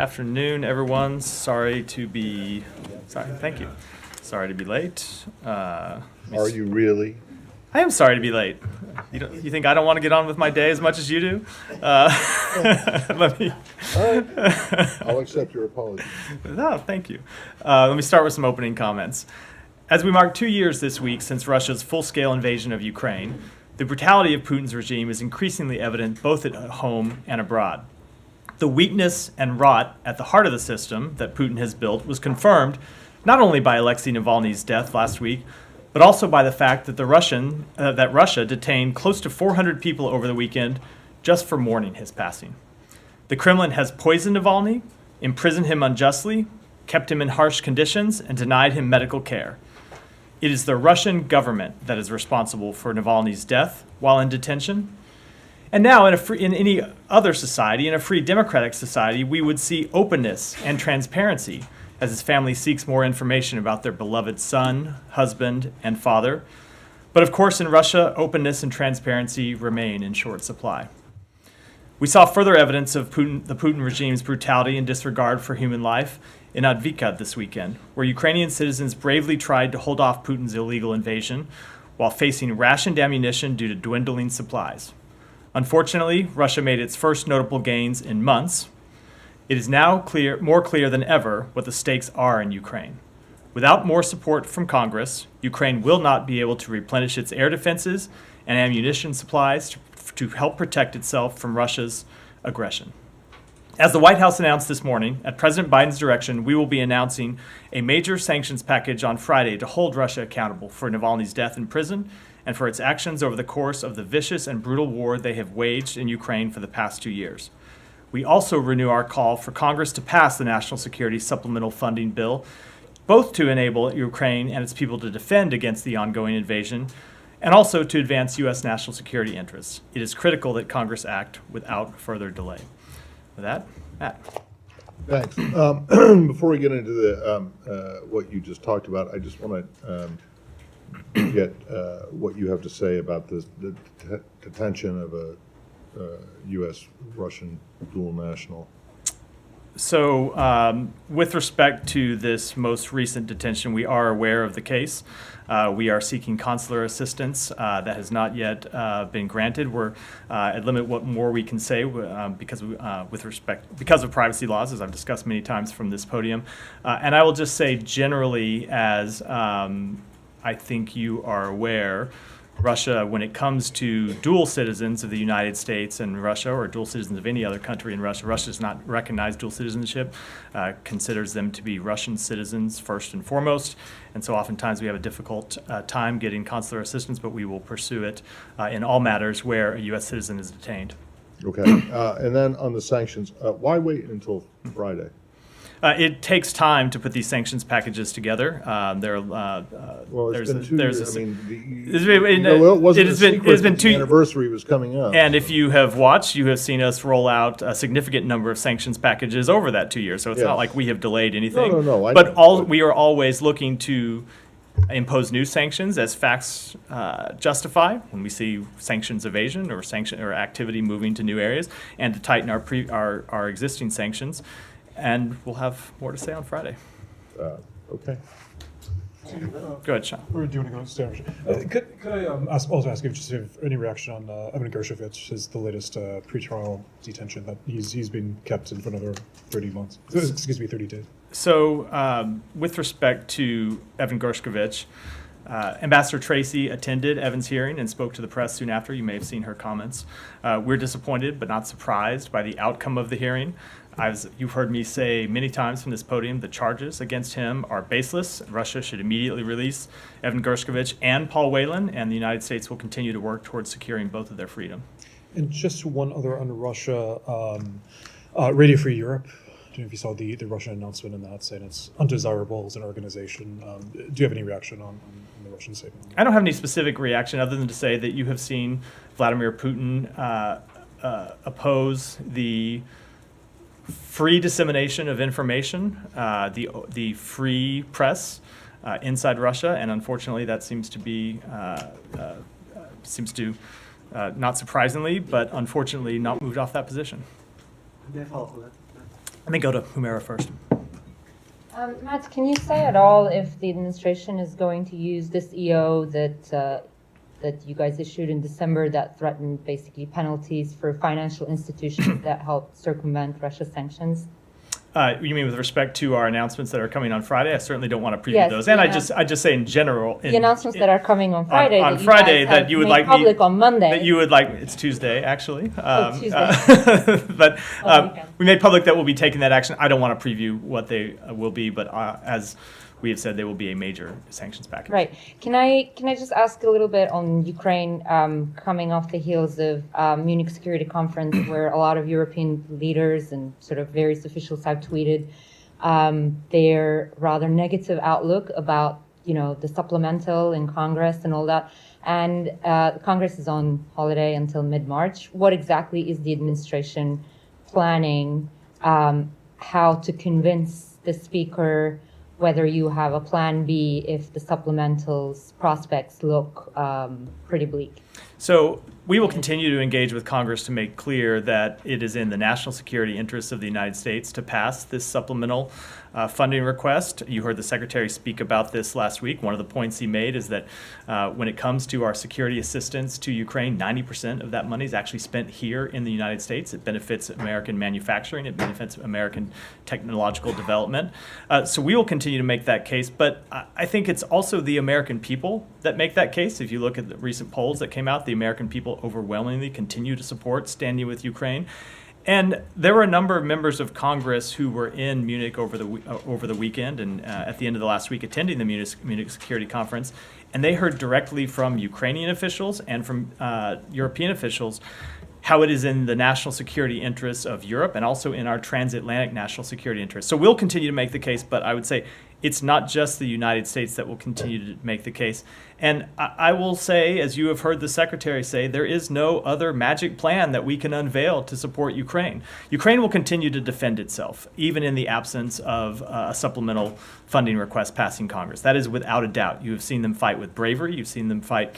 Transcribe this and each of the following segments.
afternoon, everyone. Thank you. Sorry to be late. Are you really? I am sorry to be late. You think I don't want to get on with my day as much as you do? Let me. All right. I'll accept your apology. No, thank you. Let me start with some opening comments. As we mark 2 years this week since Russia's full-scale invasion of Ukraine, the brutality of Putin's regime is increasingly evident both at home and abroad. The weakness and rot at the heart of the system that Putin has built was confirmed not only by Alexei Navalny's death last week, but also by the fact that Russia detained close to 400 people over the weekend just for mourning his passing. The Kremlin has poisoned Navalny, imprisoned him unjustly, kept him in harsh conditions, and denied him medical care. It is the Russian government that is responsible for Navalny's death while in detention. And now, in any other society, in a free democratic society, we would see openness and transparency as his family seeks more information about their beloved son, husband, and father. But of course, in Russia, openness and transparency remain in short supply. We saw further evidence of the Putin regime's brutality and disregard for human life in Advika this weekend, where Ukrainian citizens bravely tried to hold off Putin's illegal invasion while facing rationed ammunition due to dwindling supplies. Unfortunately, Russia made its first notable gains in months. It is now more clear than ever what the stakes are in Ukraine. Without more support from Congress, Ukraine will not be able to replenish its air defenses and ammunition supplies to help protect itself from Russia's aggression. As the White House announced this morning, at President Biden's direction, we will be announcing a major sanctions package on Friday to hold Russia accountable for Navalny's death in prison and for its actions over the course of the vicious and brutal war they have waged in Ukraine for the past 2 years. We also renew our call for Congress to pass the National Security Supplemental Funding Bill, both to enable Ukraine and its people to defend against the ongoing invasion, and also to advance U.S. national security interests. It is critical that Congress act without further delay. With that, Matt. Thanks. Before we get into the what you just talked about, I just want to get what you have to say about the detention of a U.S.-Russian dual national. So with respect to this most recent detention, we are aware of the case. We are seeking consular assistance that has not yet been granted. We're at limit what more we can say because of privacy laws, as I've discussed many times from this podium. And I will just say generally, as I think you are aware, Russia, when it comes to dual citizens of the United States and Russia, or dual citizens of any other country in Russia, Russia does not recognize dual citizenship, considers them to be Russian citizens first and foremost. And so oftentimes we have a difficult time getting consular assistance, but we will pursue it in all matters where a U.S. citizen is detained. Okay. And then on the sanctions, why wait until Friday? It takes time to put these sanctions packages together. Well, it's been 2 years. It has been 2 years. Anniversary was coming up. And if you have watched, you have seen us roll out a significant number of sanctions packages over that 2 years. So it's not like we have delayed anything. No. But we are always looking to impose new sanctions as facts justify, when we see sanctions evasion or activity moving to new areas, and to tighten our existing sanctions. And we'll have more to say on Friday. Okay. Go ahead, Sean. Or do you want to go stay? Could I also ask if you have any reaction on Evan Gershkovich, is the latest pretrial detention that he's been kept in for another 30 days? So with respect to Evan Gershkovich, Ambassador Tracy attended Evan's hearing and spoke to the press soon after. You may have seen her comments. We're disappointed but not surprised by the outcome of the hearing. You've heard me say many times from this podium, the charges against him are baseless. Russia should immediately release Evan Gershkovich and Paul Whelan, and the United States will continue to work towards securing both of their freedom. And just one other on Russia, Radio Free Europe. I don't know if you saw the Russian announcement in that saying it's undesirable as an organization. Do you have any reaction on the Russian statement? I don't have any specific reaction other than to say that you have seen Vladimir Putin oppose the free dissemination of information, the free press inside Russia, and unfortunately that seems to not surprisingly, but unfortunately not moved off that position. Let me go to Humera first. Matt, can you say at all if the administration is going to use this EO that you guys issued in December that threatened basically penalties for financial institutions that helped circumvent Russia's sanctions? You mean with respect to our announcements that are coming on Friday? I certainly don't want to preview Yes, those. And yeah. I just say in general. The announcements that are coming on Friday, on that you Friday guys that have you would made like me- public on Monday. That you would like, it's Tuesday, actually. Tuesday. But weekend. we made public that we'll be taking that action. I don't want to preview what they will be, but as we have said, they will be a major sanctions package. Right. Can I just ask a little bit on Ukraine, coming off the heels of Munich Security Conference, where a lot of European leaders and sort of various officials have tweeted their rather negative outlook about, the supplemental in Congress and all that. And Congress is on holiday until mid-March. What exactly is the administration planning? How to convince the speaker? Whether you have a plan B if the supplementals prospects look pretty bleak. So we will continue to engage with Congress to make clear that it is in the national security interests of the United States to pass this supplemental funding request. You heard the Secretary speak about this last week. One of the points he made is that when it comes to our security assistance to Ukraine, 90% of that money is actually spent here in the United States. It benefits American manufacturing. It benefits American technological development. So we will continue to make that case. But I think it's also the American people that make that case. If you look at the recent polls that came out, the American people overwhelmingly continue to support standing with Ukraine. And there were a number of members of Congress who were in Munich over the weekend and at the end of the last week attending the Munich Security Conference, and they heard directly from Ukrainian officials and from European officials how it is in the national security interests of Europe and also in our transatlantic national security interests. So we'll continue to make the case, but I would say it's not just the United States that will continue to make the case. And I will say, as you have heard the Secretary say, there is no other magic plan that we can unveil to support Ukraine. Ukraine will continue to defend itself, even in the absence of a supplemental funding request passing Congress. That is without a doubt. You have seen them fight with bravery. You've seen them fight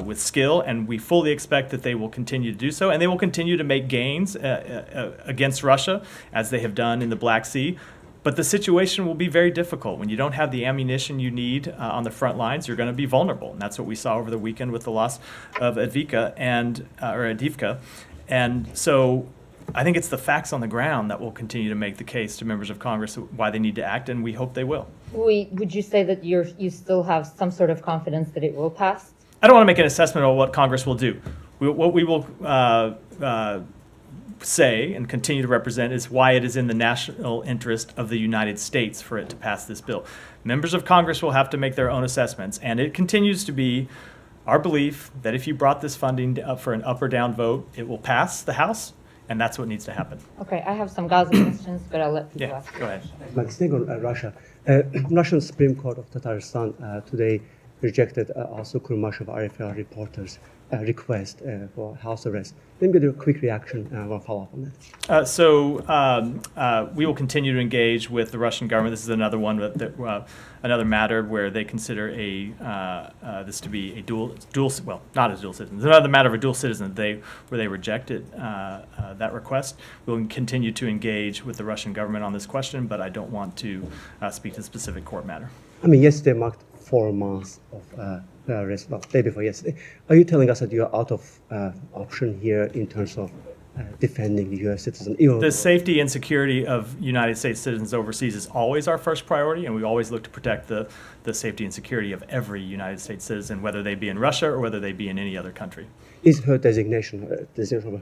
with skill, and we fully expect that they will continue to do so. And they will continue to make gains against Russia, as they have done in the Black Sea. But the situation will be very difficult. When you don't have the ammunition you need on the front lines, you're going to be vulnerable. And that's what we saw over the weekend with the loss of Avdiivka. And so I think it's the facts on the ground that will continue to make the case to members of Congress why they need to act, and we hope they will. Would you say that you still have some sort of confidence that it will pass? I don't want to make an assessment of what Congress will do. What we will say and continue to represent is why it is in the national interest of the United States for it to pass this bill. Members of Congress will have to make their own assessments, and it continues to be our belief that if you brought this funding up for an up or down vote, it will pass the House, and that's what needs to happen. Okay, I have some Gaza questions, but I'll let people Yeah, ask. go ahead. Staying on Russia, Russian Supreme Court of Tatarstan today rejected also Kurmashov RFR reporters' request for house arrest. Let me get a quick reaction and we'll follow up on that. We will continue to engage with the Russian government. This is another one, another matter where they consider this to be a dual, well, not a dual citizen. It's another matter of a dual citizen where they rejected that request. We'll continue to engage with the Russian government on this question, but I don't want to speak to the specific court matter. I mean, yesterday marked 4 months of arrest, well, day before yesterday. Are you telling us that you're out of option here in terms of defending the U.S. citizen? The safety and security of United States citizens overseas is always our first priority, and we always look to protect the safety and security of every United States citizen, whether they be in Russia or whether they be in any other country. Is her designation of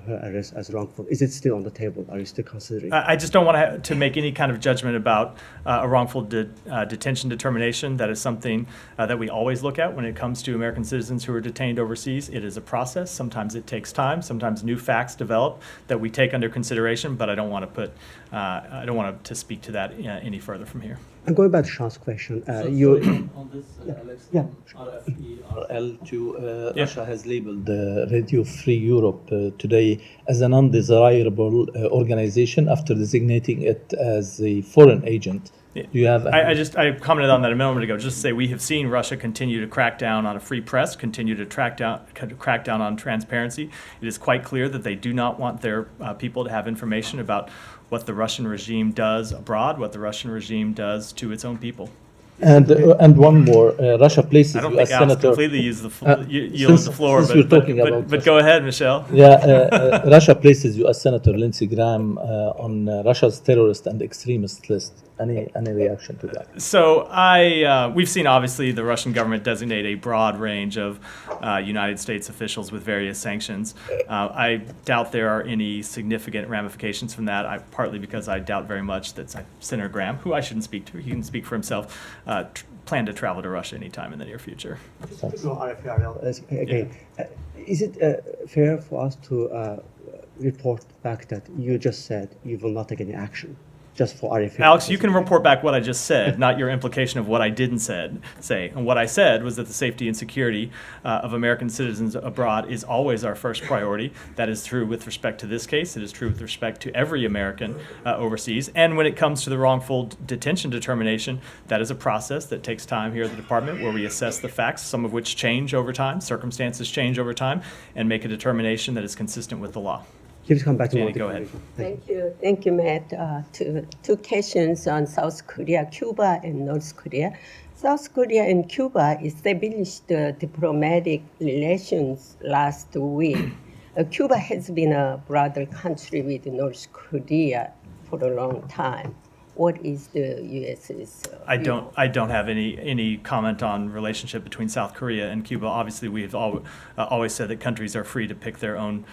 her arrest as wrongful, is it still on the table? Are you still considering? I just don't want to make any kind of judgment about a wrongful detention determination. That is something that we always look at when it comes to American citizens who are detained overseas. It is a process. Sometimes it takes time. Sometimes new facts develop that we take under consideration. But I don't want to speak to that any further from here. I'm going back to Sean's question. On this, Alex, Yeah. RFE-RL2, Russia has labeled Radio Free Europe today as an undesirable organization after designating it as a foreign agent. Do you have? I commented on that a moment ago. Just to say we have seen Russia continue to crack down on a free press, continue to crack down on transparency. It is quite clear that they do not want their people to have information about what the Russian regime does abroad, what the Russian regime does to its own people. And one more, Russia places I don't you think as Alex senator. completely used the floor, since we're talking but about go ahead, Michelle. Yeah, Russia places you as Senator Lindsey Graham on Russia's terrorist and extremist list. Any reaction to that? So we've seen obviously the Russian government designate a broad range of United States officials with various sanctions. I doubt there are any significant ramifications from that, partly because I doubt very much that Senator Graham, who I shouldn't speak to, he can speak for himself, plan to travel to Russia anytime in the near future. Again, is it fair for us to report back that you just said you will not take any action? Just for RFE. Alex, you can report back what I just said, not your implication of what I didn't say. And what I said was that the safety and security of American citizens abroad is always our first priority. That is true with respect to this case. It is true with respect to every American overseas. And when it comes to the wrongful detention determination, that is a process that takes time here at the department where we assess the facts, some of which change over time, circumstances change over time, and make a determination that is consistent with the law. Please come back to Danny, go ahead. Thank you, Matt. Two questions on South Korea, Cuba, and North Korea. South Korea and Cuba established diplomatic relations last week. Cuba has been a brother country with North Korea for a long time. What is the U.S.'s I don't have any comment on relationship between South Korea and Cuba. Obviously, we have always said that countries are free to pick their own,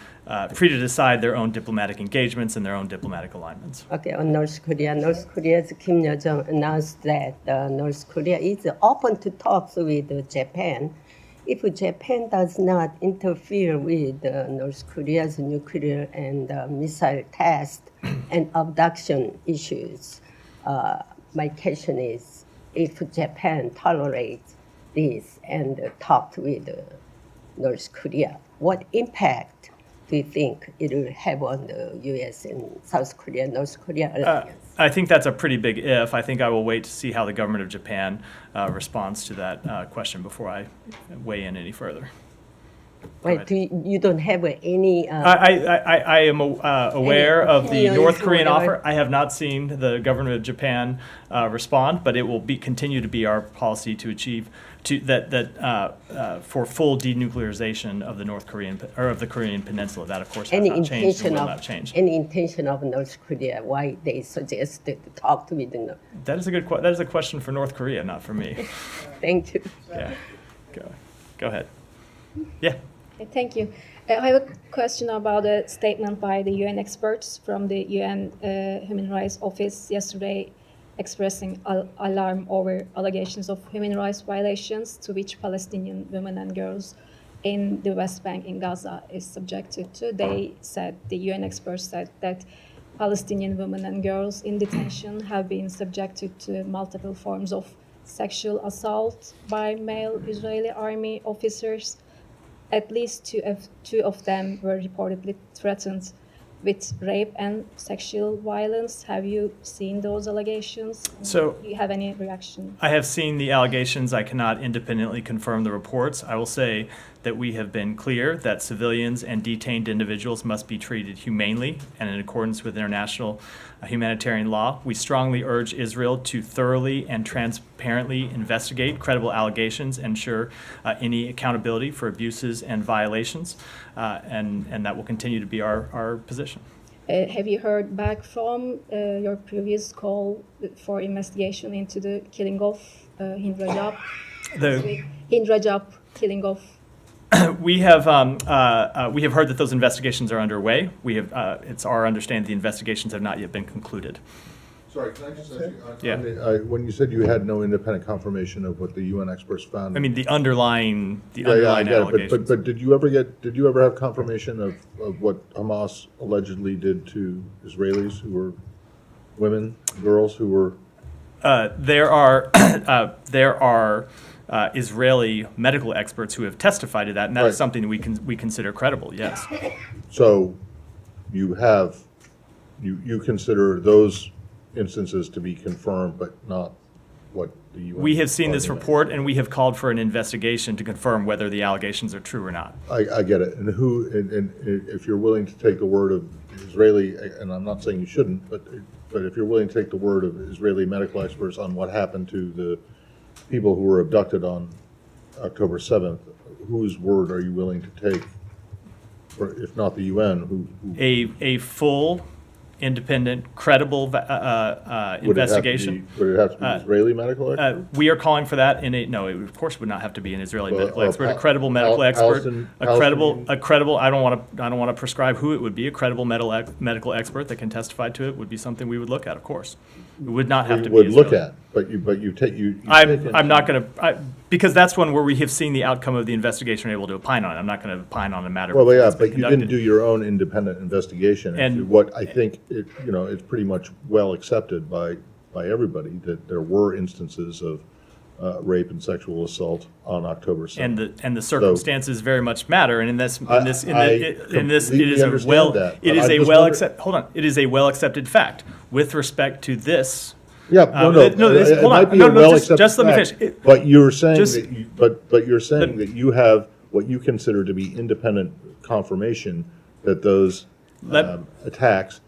free to decide their own diplomatic engagements and their own diplomatic alignments. Okay, on North Korea's Kim Yo-jong announced that North Korea is open to talks with Japan. If Japan does not interfere with North Korea's nuclear and missile test and abduction issues, my question is, if Japan tolerates this and talked with North Korea, what impact do you think it will have on the U.S. and South Korea, North Korea alliance? I think that's a pretty big if. I think I will wait to see how the government of Japan responds to that question before I weigh in any further. Wait, you don't have any? I am aware of the opinions North or Korean whatever? offer. I have not seen the government of Japan respond, but it will continue to be our policy to achieve for full denuclearization of the North Korean or of the Korean Peninsula. That, of course, has not changed and will not change. Any intention of North Korea? Why they suggested to talk with the North? That is a good. That is a question for North Korea, not for me. Thank you. Yeah, go ahead. Yeah. Thank you. I have a question about a statement by the UN experts from the UN Human Rights Office yesterday expressing alarm over allegations of human rights violations to which Palestinian women and girls in the West Bank in Gaza is subjected to. They said, the UN experts said that Palestinian women and girls in detention have been subjected to multiple forms of sexual assault by male Israeli army officers. At least two of them were reportedly threatened with rape and sexual violence. Have you seen those allegations? So, do you have any reaction? I have seen the allegations. I cannot independently confirm the reports. I will say that we have been clear that civilians and detained individuals must be treated humanely and in accordance with international humanitarian law. We strongly urge Israel to thoroughly and transparently investigate credible allegations, ensure any accountability for abuses and violations, and that will continue to be our position. Have you heard back from your previous call for investigation into the killing of Hind Rajab? Hind Rajab killing of. We have heard that those investigations are underway. It's our understanding the investigations have not yet been concluded. Sorry, can I just ask you? Yeah. When you said you had no independent confirmation of what the UN experts found. I mean, the underlying I get it, allegations. but did you ever have confirmation of what Hamas allegedly did to Israelis who were women, girls who were There are there are Israeli medical experts who have testified to that, and that is Right. something that we consider credible. Yes, So you have, you consider those instances to be confirmed, but not what the UN. we have seen this argument. report, and we have called for an investigation to confirm whether the allegations are true or not. I get it. And who, and if you're willing to take the word of Israeli, and I'm not saying you shouldn't, but if you're willing to take the word of Israeli medical experts on what happened to the people who were abducted on October 7th, whose word are you willing to take? Or if not the UN, who A full, independent, credible would it have to be- investigation. Would it have to be Israeli medical expert? We are calling for that in a, no, it of course would not have to be an Israeli Well, medical or expert, a Pal- credible medical Pal- expert, Palestinian- a credible, I don't want to prescribe who it would be, a credible medical expert that can testify to it would be something we would look at, of course. It would not have We to be would look Israeli. at, but you take, you. I'm not going to, because that's one where we have seen the outcome of the investigation and are able to opine on it. I'm not going to opine on a matter. Well, before yeah, it's been but you didn't conducted. do your own independent investigation into And- what I think, it's pretty much well accepted by everybody that there were instances of rape and sexual assault on October 7th. And the circumstances very much matter. And in this I it is completely a understand well that, it but is I a just well wonder- accept hold on, it is a well accepted fact with respect to this. Yeah, hold on. might be No, a no, well-accepted just let me fact, finish. But you're saying Just- that but you're saying that you have what you consider to be independent confirmation that those Let- attacks,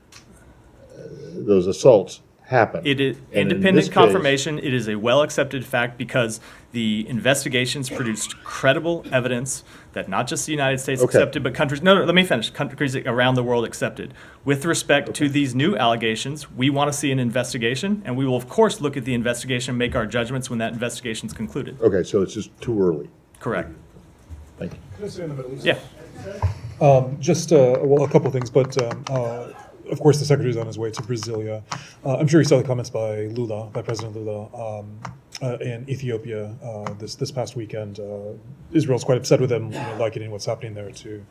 those assaults happened. It is And in independent this case- confirmation. It is a well accepted fact because the investigations produced credible evidence that not just the United States Okay. accepted, but countries. No, let me finish. Countries around the world accepted. With respect to these new allegations, we want to see an investigation, and we will of course look at the investigation and make our judgments when that investigation is concluded. Okay, so it's just too early. Correct. Thank you. Can I say in the Middle East? Yeah. Just well, a couple things, but of course, the secretary's on his way to Brasilia. I'm sure you saw the comments by Lula, by President Lula, in Ethiopia this past weekend. Israel's quite upset with him, likening what's happening there to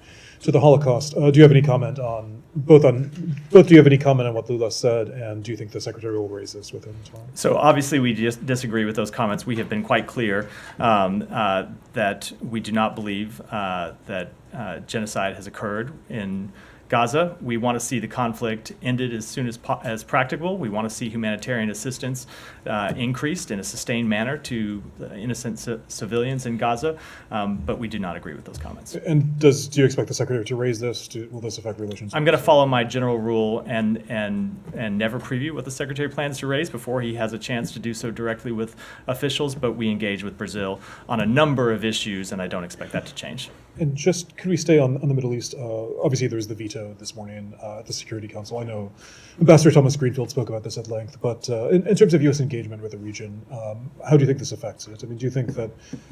the Holocaust. Do you have any comment on both? Do you have any comment on what Lula said, and do you think the secretary will raise this with him tomorrow? So obviously we just disagree with those comments. We have been quite clear that we do not believe that genocide has occurred in Gaza. We want to see the conflict ended as soon as practicable. We want to see humanitarian assistance increased in a sustained manner to innocent civilians in Gaza, but we do not agree with those comments. And do you expect the secretary to raise this? Will this affect relations? I'm going to follow my general rule and never preview what the secretary plans to raise before he has a chance to do so directly with officials, but we engage with Brazil on a number of issues, and I don't expect that to change. And just, can we stay on the Middle East? Obviously, there was the veto this morning at the Security Council. I know Ambassador Thomas Greenfield spoke about this at length, but in terms of U.S. engagement with the region, how do you think this affects it? I mean, do you think that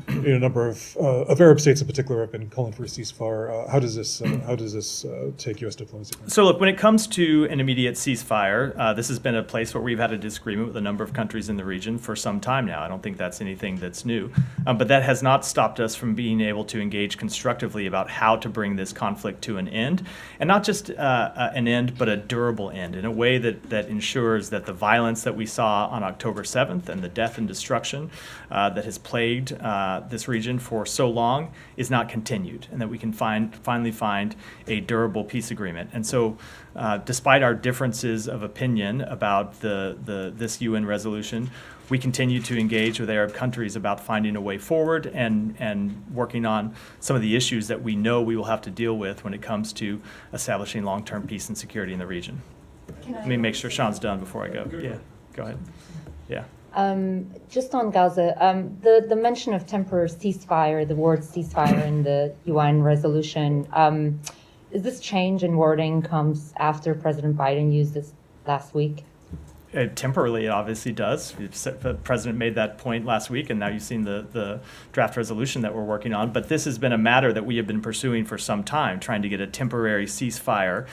a number of Arab states in particular have been calling for a ceasefire? How does this take U.S. diplomacy? So look, when it comes to an immediate ceasefire, this has been a place where we've had a disagreement with a number of countries in the region for some time now. I don't think that's anything that's new. But that has not stopped us from being able to engage constructively about how to bring this conflict to an end. And not just an end, but a durable end in a way that ensures that the violence that we saw on October 7th and the death and destruction that has plagued this region for so long is not continued, and that we can finally find a durable peace agreement. And so despite our differences of opinion about this UN resolution, we continue to engage with Arab countries about finding a way forward and working on some of the issues that we know we will have to deal with when it comes to establishing long-term peace and security in the region. Let me make sure Sean's done before I go. Yeah, go ahead. Yeah. Just on Gaza, the mention of temporary ceasefire, the word ceasefire in the UN resolution, is this change in wording comes after President Biden used this last week? Temporarily, it obviously does. The president made that point last week, and now you've seen the draft resolution that we're working on. But this has been a matter that we have been pursuing for some time, trying to get a temporary ceasefire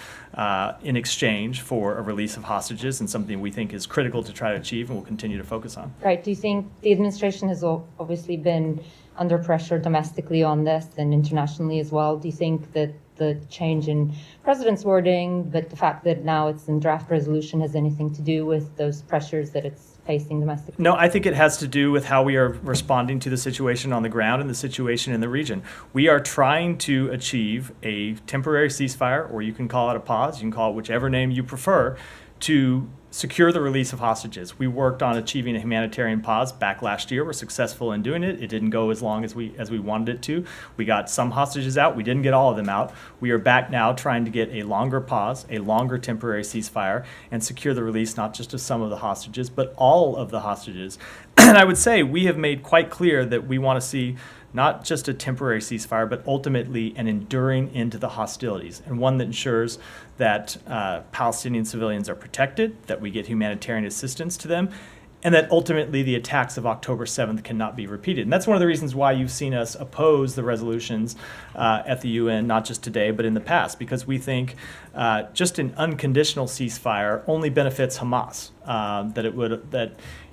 in exchange for a release of hostages, and something we think is critical to try to achieve and will continue to focus on. Right. Do you think the administration has obviously been under pressure domestically on this and internationally as well? Do you think that the change in president's wording, but the fact that now it's in draft resolution has anything to do with those pressures that it's facing domestically? No, I think it has to do with how we are responding to the situation on the ground and the situation in the region. We are trying to achieve a temporary ceasefire, or you can call it a pause, you can call it whichever name you prefer, to secure the release of hostages. We worked on achieving a humanitarian pause back last year. We're successful in doing it. It didn't go as long as we wanted it to. We got some hostages out. We didn't get all of them out. We are back now trying to get a longer pause, a longer temporary ceasefire, and secure the release not just of some of the hostages, but all of the hostages. And I would say we have made quite clear that we want to see not just a temporary ceasefire, but ultimately an enduring end to the hostilities, and one that ensures that Palestinian civilians are protected, that we get humanitarian assistance to them, and that ultimately the attacks of October 7th cannot be repeated. And that's one of the reasons why you've seen us oppose the resolutions at the UN, not just today, but in the past, because we think just an unconditional ceasefire only benefits Hamas.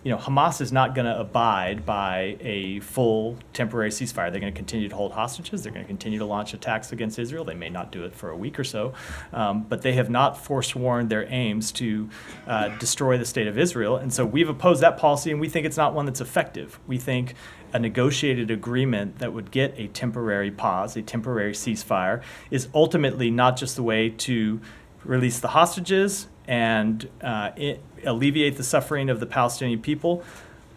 Hamas is not going to abide by a full temporary ceasefire. They're going to continue to hold hostages. They're going to continue to launch attacks against Israel. They may not do it for a week or so, but they have not forsworn their aims to destroy the state of Israel. And so we've opposed that policy, and we think it's not one that's effective. We think a negotiated agreement that would get a temporary pause, a temporary ceasefire, is ultimately not just the way to release the hostages and alleviate the suffering of the Palestinian people,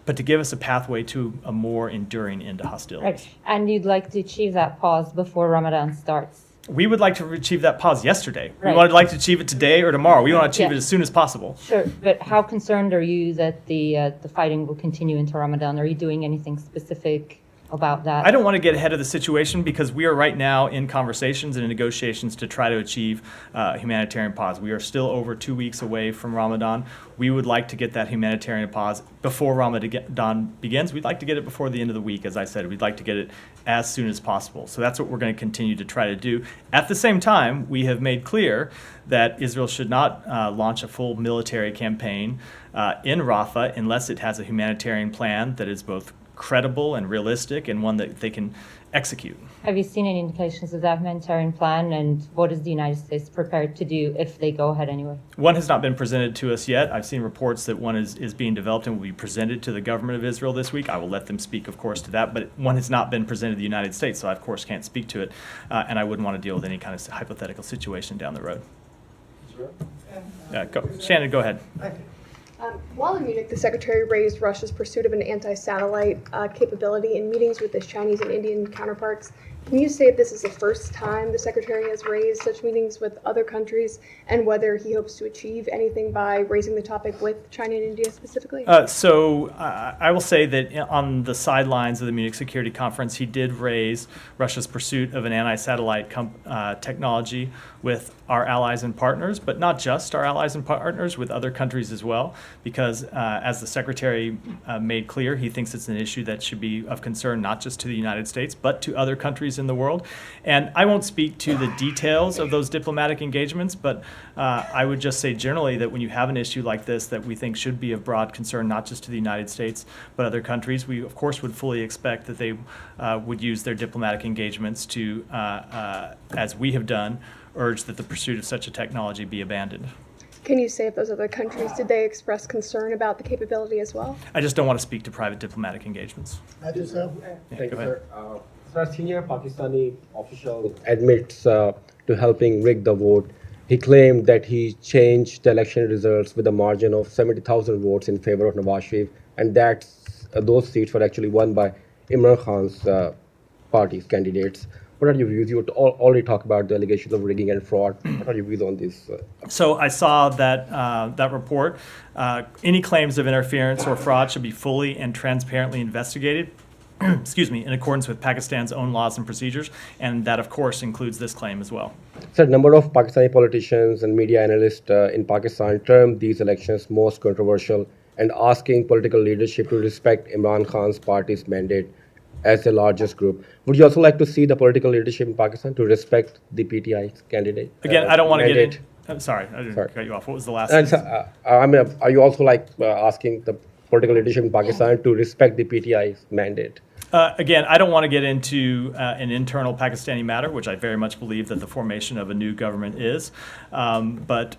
but to give us a pathway to a more enduring end to hostilities. Right. And you'd like to achieve that pause before Ramadan starts? We would like to achieve that pause yesterday. Right. We would like to achieve it today or tomorrow. We want to achieve it as soon as possible. Sure, but how concerned are you that the fighting will continue into Ramadan? Are you doing anything specific about that? I don't want to get ahead of the situation because we are right now in conversations and in negotiations to try to achieve humanitarian pause. We are still over 2 weeks away from Ramadan. We would like to get that humanitarian pause before Ramadan begins. We'd like to get it before the end of the week, as I said. We'd like to get it as soon as possible. So that's what we're going to continue to try to do. At the same time, we have made clear that Israel should not launch a full military campaign in Rafah unless it has a humanitarian plan that is both credible and realistic and one that they can execute. Have you seen any indications of that humanitarian plan, and what is the United States prepared to do if they go ahead anyway? One has not been presented to us yet. I've seen reports that one is being developed and will be presented to the government of Israel this week. I will let them speak, of course, to that, but one has not been presented to the United States, so I, of course, can't speak to it, and I wouldn't want to deal with any kind of hypothetical situation down the road. Shannon, go ahead. While in Munich, the Secretary raised Russia's pursuit of an anti-satellite capability in meetings with its Chinese and Indian counterparts. Can you say if this is the first time the Secretary has raised such meetings with other countries, and whether he hopes to achieve anything by raising the topic with China and India specifically? I will say that on the sidelines of the Munich Security Conference, he did raise Russia's pursuit of an anti-satellite technology with our allies and partners, but not just our allies and partners, with other countries as well, because as the Secretary made clear, he thinks it's an issue that should be of concern not just to the United States, but to other countries in the world. And I won't speak to the details of those diplomatic engagements, but I would just say generally that when you have an issue like this that we think should be of broad concern not just to the United States, but other countries, we of course would fully expect that they would use their diplomatic engagements to, as we have done, urge that the pursuit of such a technology be abandoned. Can you say if those other countries, did they express concern about the capability as well? I just don't want to speak to private diplomatic engagements. I just have. Thank you, sir. Sir, senior Pakistani official admits to helping rig the vote. He claimed that he changed the election results with a margin of 70,000 votes in favor of Nawaz Sharif, and that those seats were actually won by Imran Khan's party's candidates. What are your views? You already talked about the allegations of rigging and fraud. What are your views on this? So I saw that report. Any claims of interference or fraud should be fully and transparently investigated. Excuse me, in accordance with Pakistan's own laws and procedures, and that, of course, includes this claim as well. Sir, a number of Pakistani politicians and media analysts in Pakistan termed these elections most controversial and asking political leadership to respect Imran Khan's party's mandate as the largest group. Would you also like to see the political leadership in Pakistan to respect the PTI's candidate? Again, I don't want to get into... I'm sorry, I didn't cut you off. What was the last sentence? Are you also asking the political leadership in Pakistan to respect the PTI's mandate? Again, I don't want to get into an internal Pakistani matter, which I very much believe that the formation of a new government is. But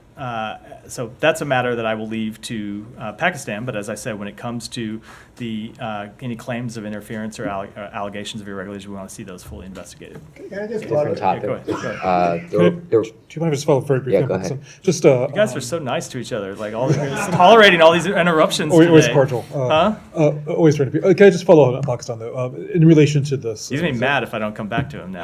so that's a matter that I will leave to Pakistan. But as I said, when it comes to the any claims of interference or allegations of irregularities, we want to see those fully investigated. Can I just Different topic. Go ahead. Go ahead. Do you mind if I just follow very briefly? Yeah, go ahead. Just You guys are so nice to each other, like tolerating all these interruptions always today. cordial. Huh? Always trying to be. Can I just follow on Pakistan though? In relation to this, He's gonna be mad if I don't come back to him now.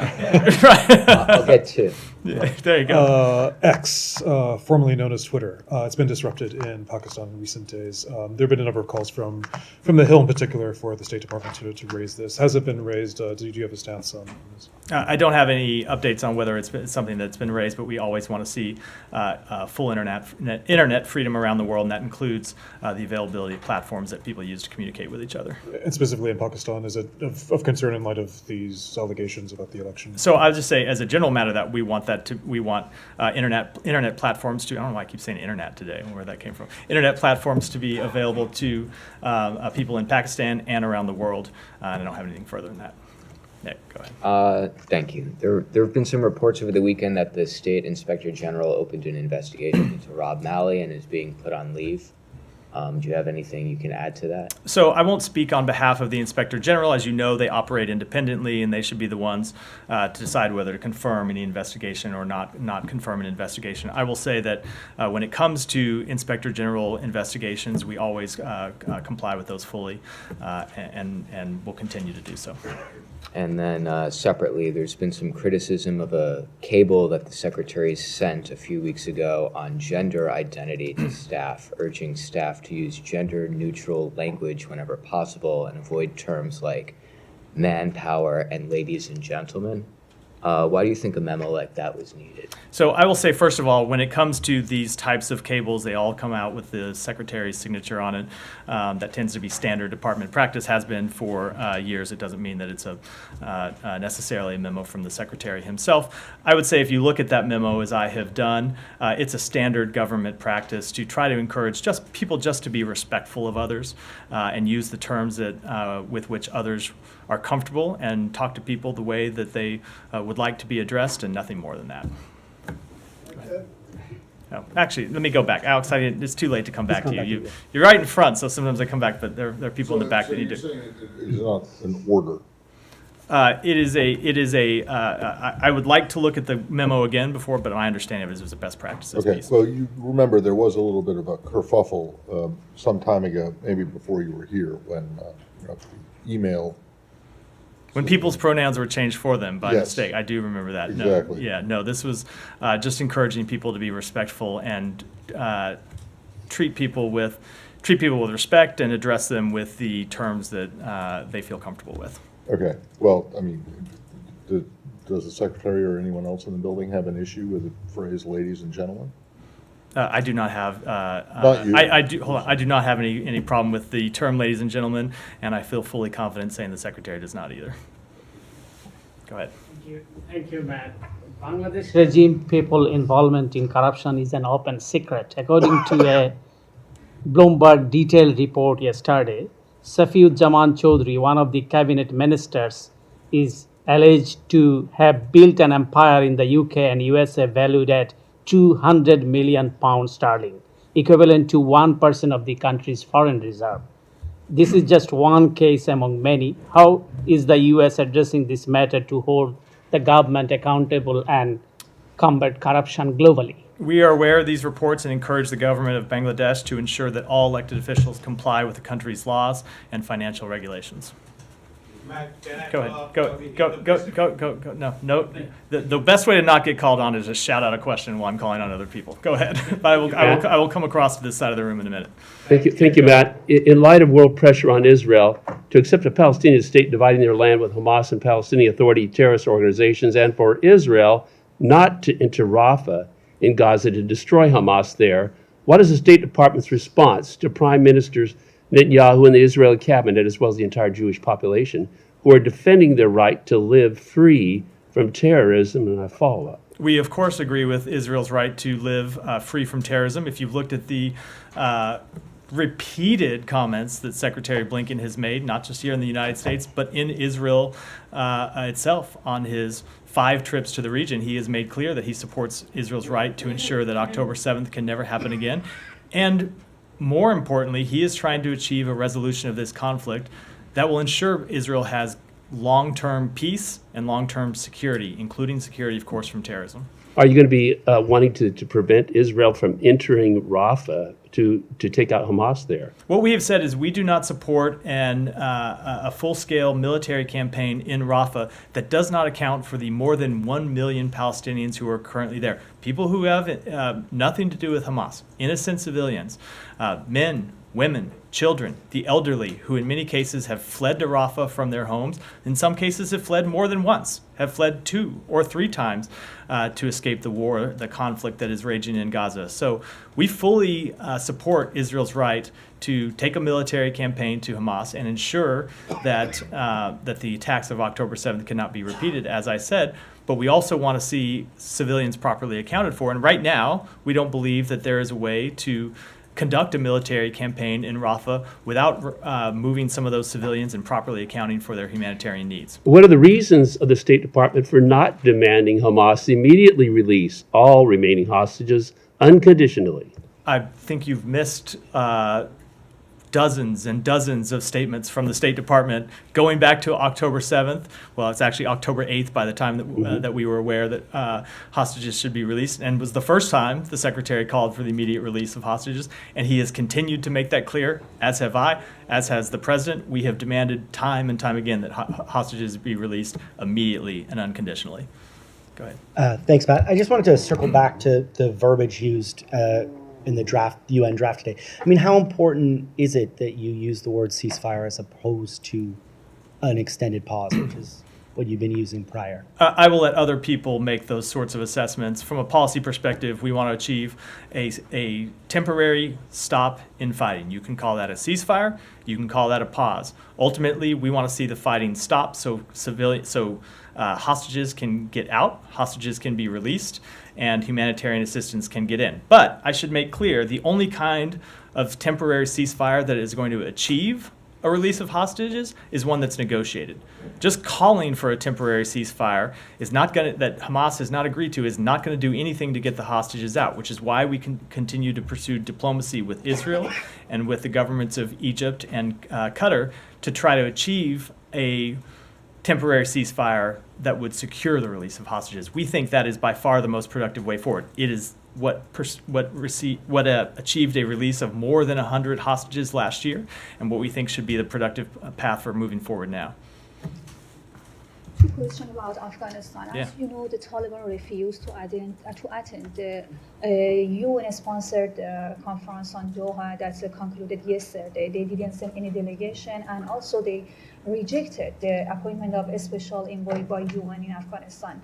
I'll get to. Yeah, there you go. X, formerly known as Twitter, it's been disrupted in Pakistan in recent days. There have been a number of calls from the Hill in particular for the State Department to raise this. Has it been raised? Do you have a stance on this? I don't have any updates on whether it's something that's been raised, but we always want to see full internet freedom around the world, and that includes the availability of platforms that people use to communicate with each other. And specifically in Pakistan, is it of concern in light of these allegations about the election? So I'll just say, as a general matter, that we want internet platforms to. I don't know why I keep saying internet today, where that came from. Internet platforms to be available to people in Pakistan and around the world. And I don't have anything further than that. Nick, go ahead. Thank you. There have been some reports over the weekend that the State Inspector General opened an investigation into Rob Malley and is being put on leave. Do you have anything you can add to that? So I won't speak on behalf of the Inspector General. As you know, they operate independently, and they should be the ones to decide whether to confirm any investigation or not confirm an investigation. I will say that when it comes to Inspector General investigations, we always comply with those fully, and will continue to do so. And then separately, there's been some criticism of a cable that the Secretary sent a few weeks ago on gender identity to staff, urging staff to use gender-neutral language whenever possible and avoid terms like manpower and ladies and gentlemen. Why do you think a memo like that was needed? So I will say, first of all, when it comes to these types of cables, they all come out with the Secretary's signature on it. That tends to be standard department practice, has been for years. It doesn't mean that it's necessarily a memo from the Secretary himself. I would say if you look at that memo, as I have done, it's a standard government practice to try to encourage people to be respectful of others and use the terms that with which others are comfortable, and talk to people the way that they would like to be addressed, and nothing more than that. No, actually, let me go back. Alex, it's too late to come back to you. You're right in front, so sometimes I come back, but there are people in the back that need to. So you're saying it's not an order? I would like to look at the memo again before, but my understanding of it was a best practices Okay, piece. well, you remember there was a little bit of a kerfuffle some time ago, maybe before you were here, when email. When people's pronouns were changed for them by Yes. mistake. I do remember that. Exactly. No, this was just encouraging people to be respectful and treat people with respect and address them with the terms that they feel comfortable with. Okay, well, I mean, does the Secretary or anyone else in the building have an issue with the phrase "ladies and gentlemen"? I do not have. Not you. I do not have any problem with the term "ladies and gentlemen," and I feel fully confident saying the Secretary does not either. Go ahead. Thank you, Matt. Bangladesh regime people involvement in corruption is an open secret. According to a Bloomberg detailed report yesterday, Safiud Zaman Chaudhry, one of the cabinet ministers, is alleged to have built an empire in the UK and USA valued at £200 million sterling, equivalent to 1% of the country's foreign reserve. This is just one case among many. How is the US addressing this matter to hold the government accountable and combat corruption globally? We are aware of these reports and encourage the government of Bangladesh to ensure that all elected officials comply with the country's laws and financial regulations. Go ahead. Go. No. The best way to not get called on is to shout out a question while I'm calling on other people. Go ahead. But I will come across to this side of the room in a minute. Thank you, Matt. In light of world pressure on Israel to accept a Palestinian state dividing their land with Hamas and Palestinian Authority terrorist organizations, and for Israel not to enter Rafah in Gaza to destroy Hamas there, what is the State Department's response to Prime Ministers Netanyahu and the Israeli cabinet, as well as the entire Jewish population, who are defending their right to live free from terrorism? And I follow up. We, of course, agree with Israel's right to live free from terrorism. If you've looked at the repeated comments that Secretary Blinken has made, not just here in the United States, but in Israel itself. On his 5 trips to the region, he has made clear that he supports Israel's right to ensure that October 7th can never happen again. And more importantly, he is trying to achieve a resolution of this conflict that will ensure Israel has long-term peace and long-term security, including security, of course, from terrorism. Are you going to be wanting to prevent Israel from entering Rafah to take out Hamas there? What we have said is we do not support a full-scale military campaign in Rafah that does not account for the more than 1 million Palestinians who are currently there. People who have nothing to do with Hamas, innocent civilians, men, women, children, the elderly, who in many cases have fled to Rafah from their homes, in some cases have fled more than once, have fled 2 or 3 times to escape the war, the conflict that is raging in Gaza. So we fully support Israel's right to take a military campaign to Hamas and ensure that, that the attacks of October 7th cannot be repeated, as I said. But we also want to see civilians properly accounted for. And right now, we don't believe that there is a way to conduct a military campaign in Rafah without moving some of those civilians and properly accounting for their humanitarian needs. What are the reasons of the State Department for not demanding Hamas immediately release all remaining hostages unconditionally? I think you've missed dozens and dozens of statements from the State Department going back to October 7th. Well, it's actually October 8th by the time that, that we were aware that hostages should be released, and was the first time the Secretary called for the immediate release of hostages. And he has continued to make that clear, as have I, as has the President. We have demanded time and time again that hostages be released immediately and unconditionally. Go ahead. Thanks, Matt. I just wanted to circle back to the verbiage used in the draft, UN draft today. I mean, how important is it that you use the word ceasefire as opposed to an extended pause, which is what you've been using prior? I will let other people make those sorts of assessments. From a policy perspective, we want to achieve a temporary stop in fighting. You can call that a ceasefire. You can call that a pause. Ultimately, we want to see the fighting stop so hostages can get out, hostages can be released, and humanitarian assistance can get in. But I should make clear, the only kind of temporary ceasefire that is going to achieve a release of hostages is one that's negotiated. Just calling for a temporary ceasefire is not going to, that Hamas has not agreed to, is not going to do anything to get the hostages out, which is why we can continue to pursue diplomacy with Israel and with the governments of Egypt and Qatar to try to achieve a temporary ceasefire that would secure the release of hostages. We think that is by far the most productive way forward. It is what achieved a release of more than 100 hostages last year, and what we think should be the productive path for moving forward now. Two questions about Afghanistan. Yeah. As you know, the Taliban refused to attend the UN-sponsored conference on Doha that concluded yesterday. They didn't send any delegation, and also they rejected the appointment of a special envoy by UN in Afghanistan.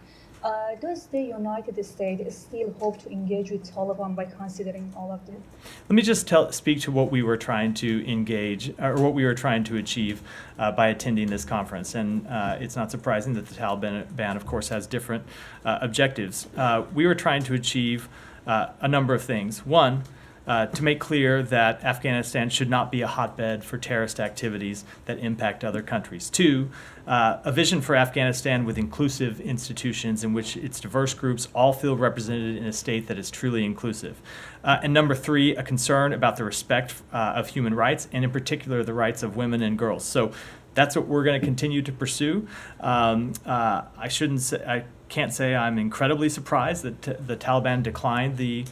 Does the United States still hope to engage with Taliban by considering all of this? Let me just speak to what we were trying to engage, or what we were trying to achieve by attending this conference. And it's not surprising that the Taliban, of course, has different objectives. We were trying to achieve a number of things. One, to make clear that Afghanistan should not be a hotbed for terrorist activities that impact other countries. Two, a vision for Afghanistan with inclusive institutions in which its diverse groups all feel represented in a state that is truly inclusive. And number three, a concern about the respect of human rights, and in particular the rights of women and girls. So that's what we're going to continue to pursue. I can't say I'm incredibly surprised that the Taliban declined the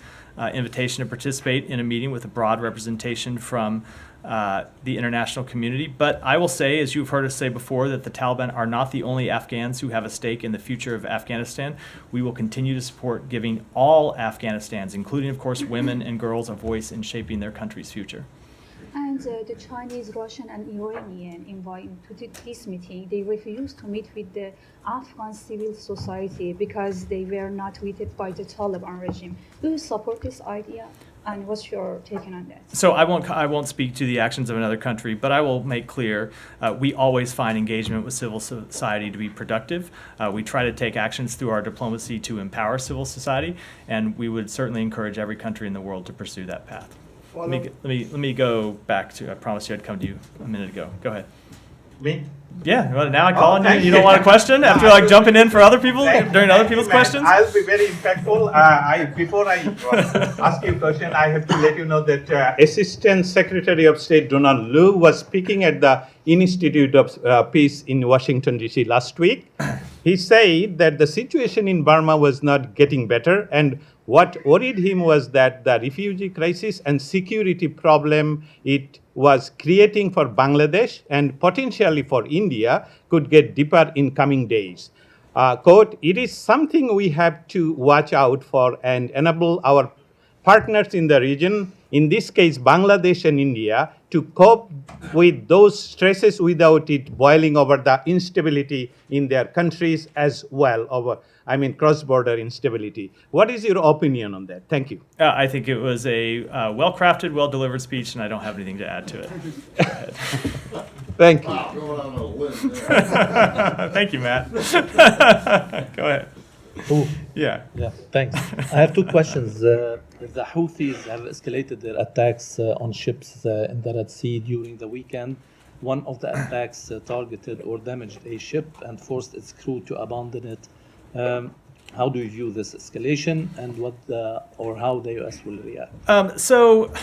invitation to participate in a meeting with a broad representation from the international community. But I will say, as you've heard us say before, that the Taliban are not the only Afghans who have a stake in the future of Afghanistan. We will continue to support giving all Afghanistans, including, of course, women and girls, a voice in shaping their country's future. And the Chinese, Russian, and Iranian invited to this meeting, they refused to meet with the Afghan civil society because they were not treated by the Taliban regime. Do you support this idea? And what's your take on that? So I won't speak to the actions of another country, but I will make clear we always find engagement with civil society to be productive. We try to take actions through our diplomacy to empower civil society, and we would certainly encourage every country in the world to pursue that path. Let me go back to. I promised you I'd come to you a minute ago. Go ahead. Me? Yeah. Well, now I call on you. You don't want a question after like jumping in for other people during other people's questions. I'll be very impactful. Before I ask you a question, I have to let you know that Assistant Secretary of State Donald Lu was speaking at the Institute of Peace in Washington, D.C. last week. He said that the situation in Burma was not getting better, and what worried him was that the refugee crisis and security problem it was creating for Bangladesh and potentially for India could get deeper in coming days. Quote, it is something we have to watch out for and enable our partners in the region, in this case Bangladesh and India, to cope with those stresses without it boiling over the instability in their countries as well, cross-border instability. What is your opinion on that? Thank you. I think it was a well-crafted, well-delivered speech, and I don't have anything to add to it. Go ahead. Thank you. Thank you, Matt. Go ahead. Ooh. Yeah. Yeah, thanks. I have two questions. The Houthis have escalated their attacks on ships in the Red Sea during the weekend. One of the attacks targeted or damaged a ship and forced its crew to abandon it. How do you view this escalation, and how the U.S. will react? So,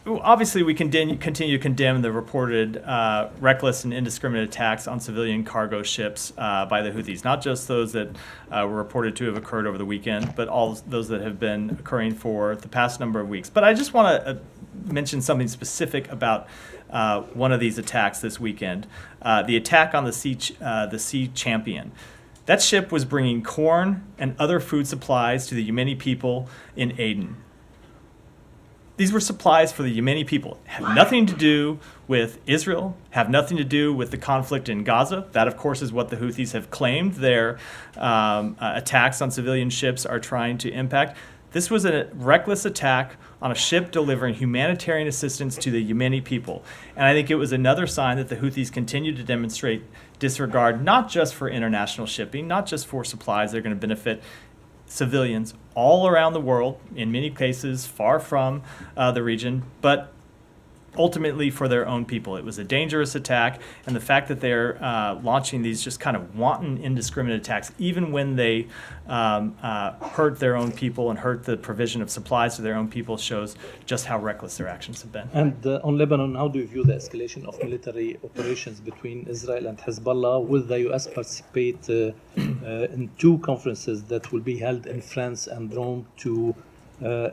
obviously, we continue to condemn the reported reckless and indiscriminate attacks on civilian cargo ships by the Houthis, not just those that were reported to have occurred over the weekend, but all those that have been occurring for the past number of weeks. But I just want to mention something specific about one of these attacks this weekend, the attack on the Sea Champion. That ship was bringing corn and other food supplies to the Yemeni people in Aden. These were supplies for the Yemeni people. Have nothing to do with Israel, have nothing to do with the conflict in Gaza. That, of course, is what the Houthis have claimed their attacks on civilian ships are trying to impact. This was a reckless attack on a ship delivering humanitarian assistance to the Yemeni people. And I think it was another sign that the Houthis continue to demonstrate disregard, not just for international shipping, not just for supplies that are going to benefit civilians all around the world, in many cases far from the region, but ultimately for their own people. It was a dangerous attack, and the fact that they're launching these just kind of wanton, indiscriminate attacks, even when they hurt their own people and hurt the provision of supplies to their own people, shows just how reckless their actions have been. And on Lebanon, how do you view the escalation of military operations between Israel and Hezbollah? Will the U.S. participate in two conferences that will be held in France and Rome to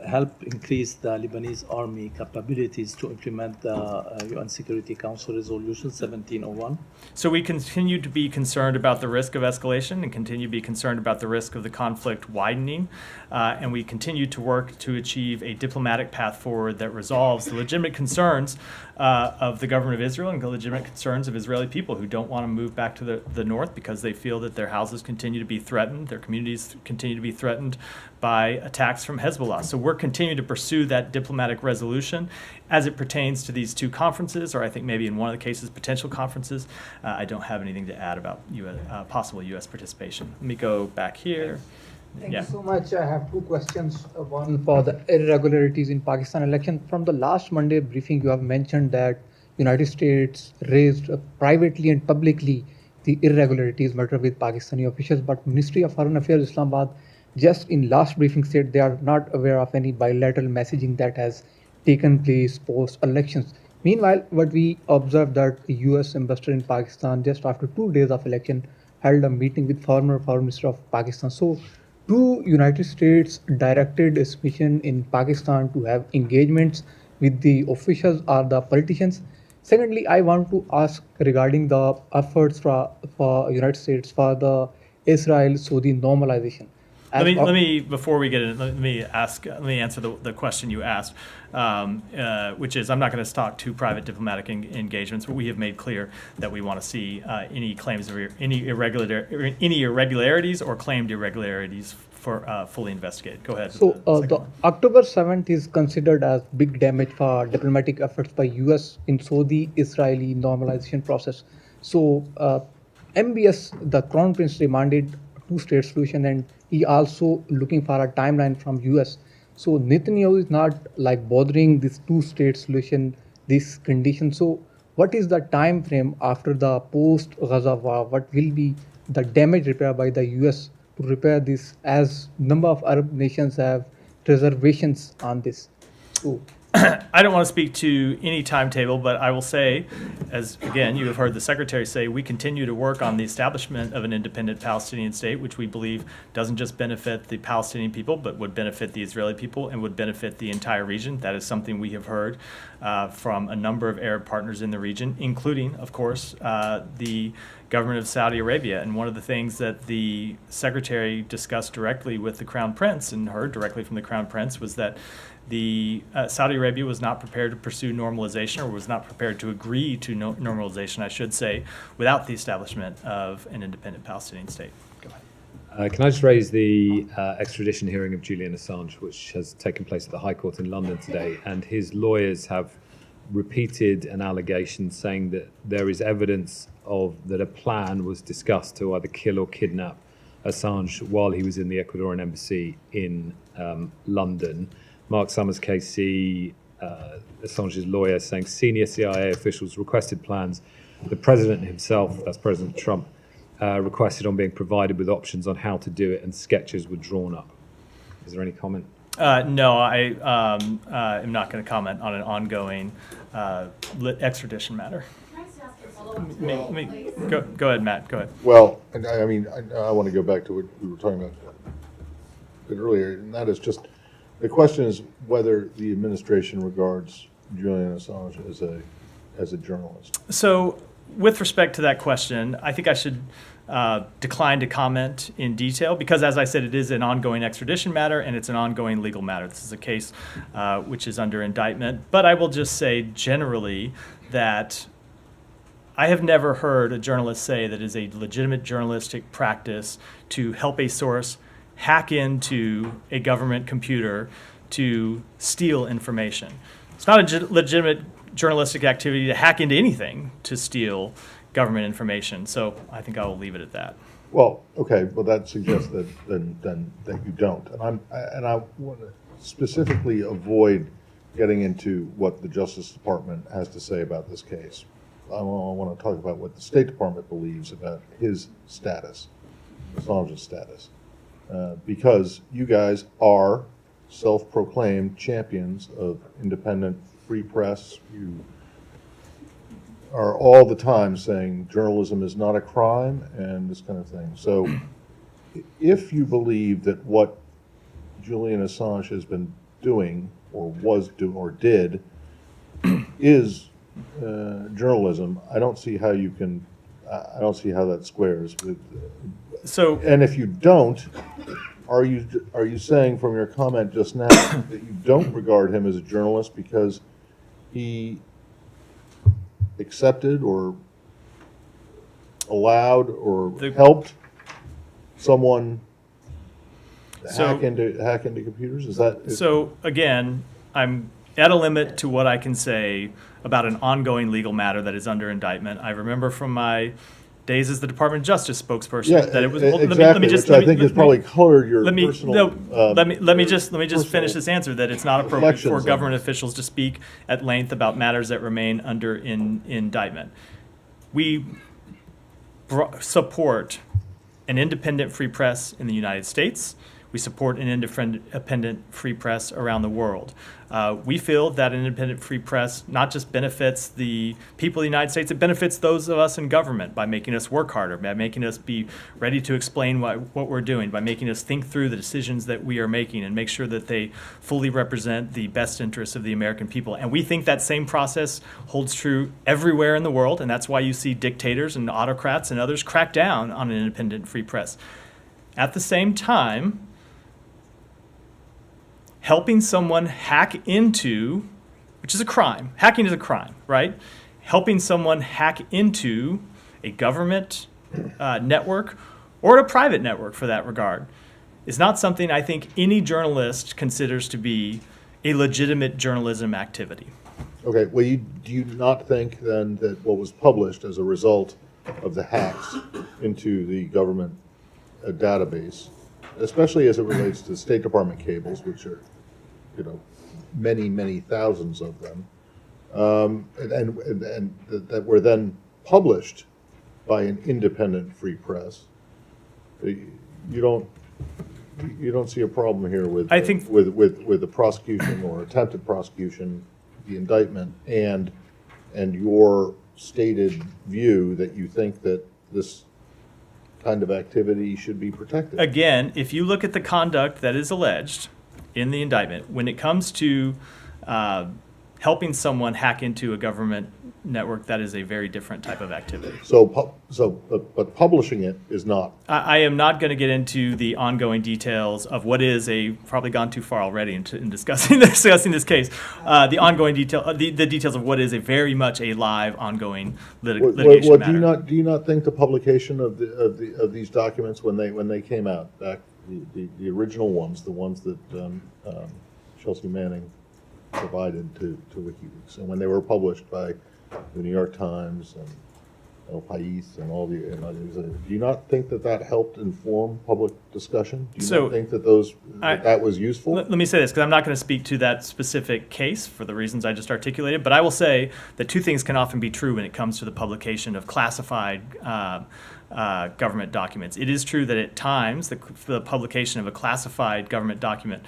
help increase the Lebanese army capabilities to implement the UN Security Council Resolution 1701? So we continue to be concerned about the risk of escalation and continue to be concerned about the risk of the conflict widening. And we continue to work to achieve a diplomatic path forward that resolves the legitimate concerns of the government of Israel and the legitimate concerns of Israeli people who don't want to move back to the north because they feel that their houses continue to be threatened, their communities continue to be threatened by attacks from Hezbollah. So we're continuing to pursue that diplomatic resolution as it pertains to these two conferences, or I think maybe in one of the cases, potential conferences. I don't have anything to add about possible U.S. participation. Let me go back here. Thank you so much. I have two questions. One for the irregularities in Pakistan election. From the last Monday briefing, you have mentioned that United States raised privately and publicly the irregularities matter with Pakistani officials, but Ministry of Foreign Affairs Islamabad just in last briefing said they are not aware of any bilateral messaging that has taken place post elections. Meanwhile, what we observed that the US ambassador in Pakistan just after 2 days of election held a meeting with former Foreign Minister of Pakistan. So do United States directed its mission in Pakistan to have engagements with the officials or the politicians? Secondly, I want to ask regarding the efforts for United States for the Israel-Saudi normalization. Let me before we get in, let me answer the question you asked, which is, I'm not going to talk to private diplomatic engagements, but we have made clear that we want to see any claims of any irregularities or claimed irregularities for fully investigated. Go ahead. So the October 7th is considered as big damage for diplomatic efforts by US in Saudi-Israeli normalization process. So MBS, the Crown Prince, demanded two-state solution, and he also looking for a timeline from US. So Netanyahu is not like bothering this two-state solution, this condition. So what is the time frame after the post-Gaza war? What will be the damage repair by the US to repair this, as number of Arab nations have reservations on this? So, I don't want to speak to any timetable, but I will say, as again, you have heard the Secretary say, we continue to work on the establishment of an independent Palestinian state, which we believe doesn't just benefit the Palestinian people, but would benefit the Israeli people and would benefit the entire region. That is something we have heard from a number of Arab partners in the region, including, of course, the government of Saudi Arabia. And one of the things that the Secretary discussed directly with the Crown Prince and heard directly from the Crown Prince was that the Saudi Arabia was not prepared to pursue normalization, or was not prepared to agree to normalization, I should say, without the establishment of an independent Palestinian state. Go ahead. Can I just raise the extradition hearing of Julian Assange, which has taken place at the High Court in London today, and his lawyers have repeated an allegation saying that there is evidence that a plan was discussed to either kill or kidnap Assange while he was in the Ecuadorian embassy in London. Mark Summers, KC, Assange's lawyer, saying senior CIA officials requested plans. The president himself, that's President Trump, requested on being provided with options on how to do it, and sketches were drawn up. Is there any comment? No, I am not going to comment on an ongoing extradition matter. Go ahead, Matt. Go ahead. Well, and I mean, I want to go back to what we were talking about a bit earlier, and that is just, the question is whether the administration regards Julian Assange as a journalist. So, with respect to that question, I think I should decline to comment in detail because, as I said, it is an ongoing extradition matter and it's an ongoing legal matter. This is a case which is under indictment. But I will just say generally that I have never heard a journalist say that it is a legitimate journalistic practice to help a source hack into a government computer to steal information. It's not a legitimate journalistic activity to hack into anything to steal government information. So I think I will leave it at that. Well, okay, well that suggests that that you don't, and I want to specifically avoid getting into what the Justice Department has to say about this case. I want to talk about what the State Department believes about his status, Assange's status. Because you guys are self-proclaimed champions of independent free press. You are all the time saying journalism is not a crime and this kind of thing. So if you believe that what Julian Assange has been doing or was doing or did is journalism, I don't see how you can, I don't see how that squares with. So, and if you don't, are you saying from your comment just now that you don't regard him as a journalist because he accepted or allowed or helped someone hack into computers? Is that so? Again, I'm at a limit to what I can say about an ongoing legal matter that is under indictment. I remember from my days as the Department of Justice spokesperson that it was exactly. Let me just, which I think has probably colored your personal. Let me just finish this answer. That it's not appropriate for government officials to speak at length about matters that remain under indictment. We support an independent free press in the United States. We support an independent free press around the world. We feel that an independent free press not just benefits the people of the United States, it benefits those of us in government by making us work harder, by making us be ready to explain what we're doing, by making us think through the decisions that we are making and make sure that they fully represent the best interests of the American people. And we think that same process holds true everywhere in the world, and that's why you see dictators and autocrats and others crack down on an independent free press. At the same time, helping someone hack into, which is a crime. Hacking is a crime, right? Helping someone hack into a government network or a private network for that regard is not something I think any journalist considers to be a legitimate journalism activity. Okay, well, do you not think then that what was published as a result of the hacks into the government database, especially as it relates to State Department cables, which are many thousands of them, and that were then published by an independent free press. You don't see a problem here with with the prosecution or attempted prosecution, the indictment, and your stated view that you think that this kind of activity should be protected. Again, if you look at the conduct that is alleged in the indictment, when it comes to helping someone hack into a government network, that is a very different type of activity. But publishing it is not. I am not going to get into the ongoing details of what is probably gone too far already in discussing this case. The ongoing the details of what is very much a live, ongoing litigation matter. Do you not think the publication of these documents when they came out back, the original ones, the ones that Chelsea Manning provided to WikiLeaks, and when they were published by the New York Times and El País and all the others, do you not think that helped inform public discussion? Do you not think that that was useful? Let me say this, because I'm not going to speak to that specific case for the reasons I just articulated, but I will say that two things can often be true when it comes to the publication of classified government documents. It is true that at times the publication of a classified government document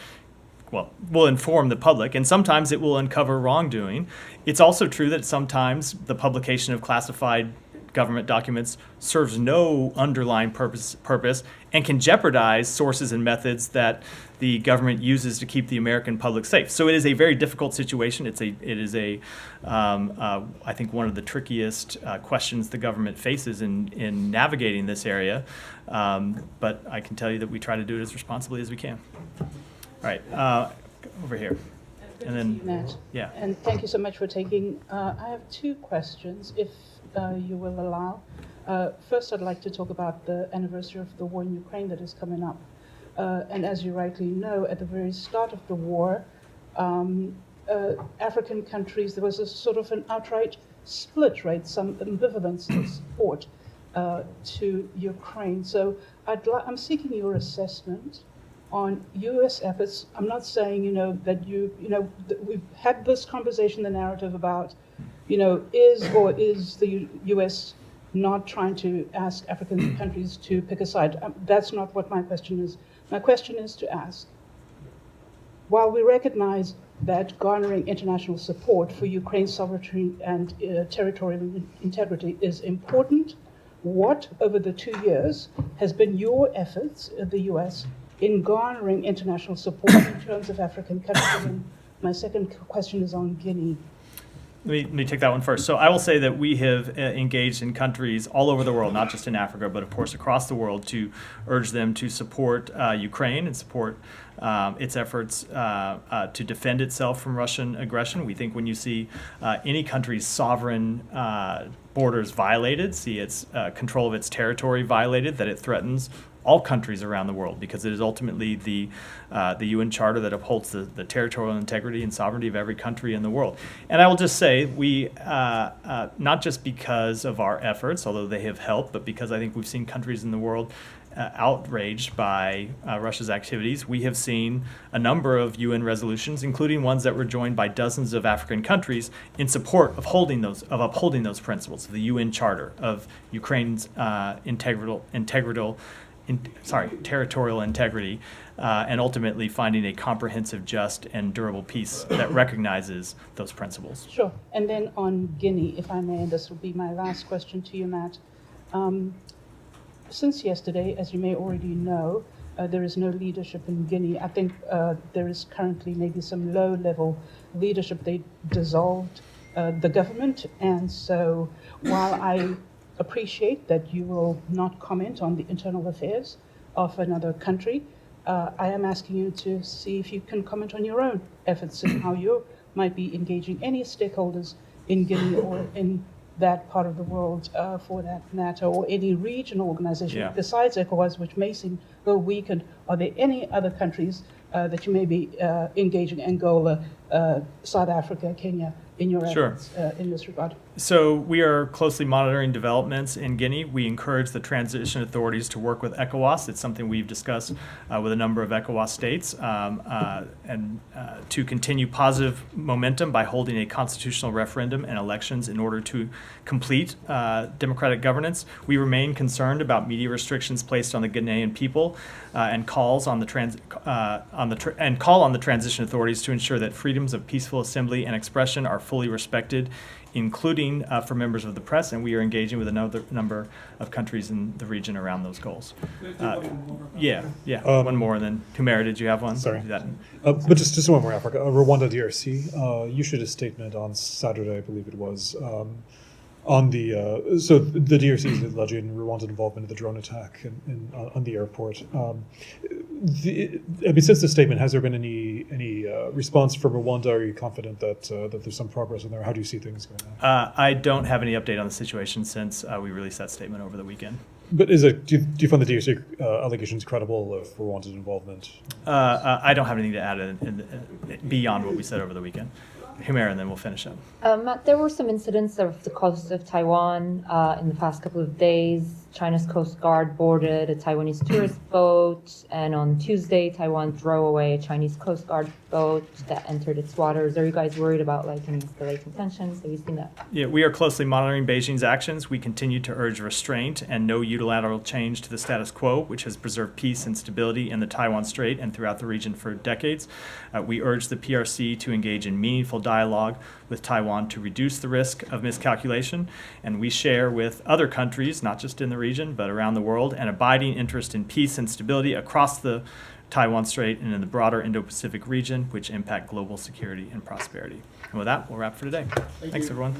will inform the public, and sometimes it will uncover wrongdoing. It's also true that sometimes the publication of classified government documents serves no underlying purpose and can jeopardize sources and methods that the government uses to keep the American public safe. So it is a very difficult situation. It is I think one of the trickiest questions the government faces in navigating this area. But I can tell you that we try to do it as responsibly as we can. All right, over here. And then, Matt. Yeah. And thank you so much for taking. I have two questions, if you will allow. First, I'd like to talk about the anniversary of the war in Ukraine that is coming up. And as you rightly know, at the very start of the war, African countries, there was a sort of an outright split, right? Some ambivalence to support to Ukraine. So I'm seeking your assessment on U.S. efforts. I'm not saying, that that we've had this conversation, the narrative about, is the U.S. not trying to ask African countries to pick a side? That's not what my question is. My question is to ask, while we recognize that garnering international support for Ukraine's sovereignty and territorial integrity is important, what, over the 2 years, has been your efforts at the U.S. in garnering international support in terms of African countries? And my second question is on Guinea. Let me take that one first. So I will say that we have engaged in countries all over the world, not just in Africa, but of course across the world, to urge them to support Ukraine and support its efforts to defend itself from Russian aggression. We think when you see any country's sovereign borders violated, see its control of its territory violated, that it threatens all countries around the world, because it is ultimately the UN Charter that upholds the territorial integrity and sovereignty of every country in the world. And I will just say, we, not just because of our efforts, although they have helped, but because I think we've seen countries in the world outraged by Russia's activities. We have seen a number of UN resolutions, including ones that were joined by dozens of African countries, in support of upholding those principles of the UN Charter, of Ukraine's territorial integrity, and ultimately finding a comprehensive, just, and durable peace that recognizes those principles. Sure. And then on Guinea, if I may, this will be my last question to you, Matt. Since yesterday, as you may already know, there is no leadership in Guinea. I think there is currently maybe some low-level leadership. They dissolved the government, and so while I appreciate that you will not comment on the internal affairs of another country, I am asking you to see if you can comment on your own efforts and how you might be engaging any stakeholders in Guinea or in that part of the world, for that matter, or any regional organization besides ECOWAS, which may seem a little weakened. Are there any other countries that you may be engaging? Angola, South Africa, Kenya, in your Sure. efforts in this regard? So we are closely monitoring developments in Guinea. We encourage the transition authorities to work with ECOWAS. It's something we've discussed with a number of ECOWAS states, and to continue positive momentum by holding a constitutional referendum and elections in order to complete democratic governance. We remain concerned about media restrictions placed on the Ghanaian people, and call on the transition authorities to ensure that freedoms of peaceful assembly and expression are fully respected, including for members of the press, and we are engaging with another number of countries in the region around those goals. One more, and then Humera, did you have one? Sorry. That. But just one more, Africa. Rwanda DRC, you issued a statement on Saturday, I believe it was, on the so the DRC is alleging Rwandan involvement in the drone attack on the airport. Since the statement, has there been any response from Rwanda? Are you confident that there's some progress in there? How do you see things going on? I don't have any update on the situation since we released that statement over the weekend. But do you find the DRC allegations credible of Rwandan involvement? I don't have anything to add beyond what we said over the weekend. Humera, and then we'll finish up. Matt, there were some incidents off the coast of Taiwan in the past couple of days. China's Coast Guard boarded a Taiwanese tourist boat, and on Tuesday, Taiwan drove away a Chinese Coast Guard boat that entered its waters. Are you guys worried about any escalating tensions? Have you seen that? Yeah, we are closely monitoring Beijing's actions. We continue to urge restraint and no unilateral change to the status quo, which has preserved peace and stability in the Taiwan Strait and throughout the region for decades. We urge the PRC to engage in meaningful dialogue with Taiwan to reduce the risk of miscalculation, and we share with other countries, not just in the region, but around the world, an abiding interest in peace and stability across the Taiwan Strait and in the broader Indo-Pacific region, which impact global security and prosperity. And with that, we'll wrap for today. Thanks, everyone.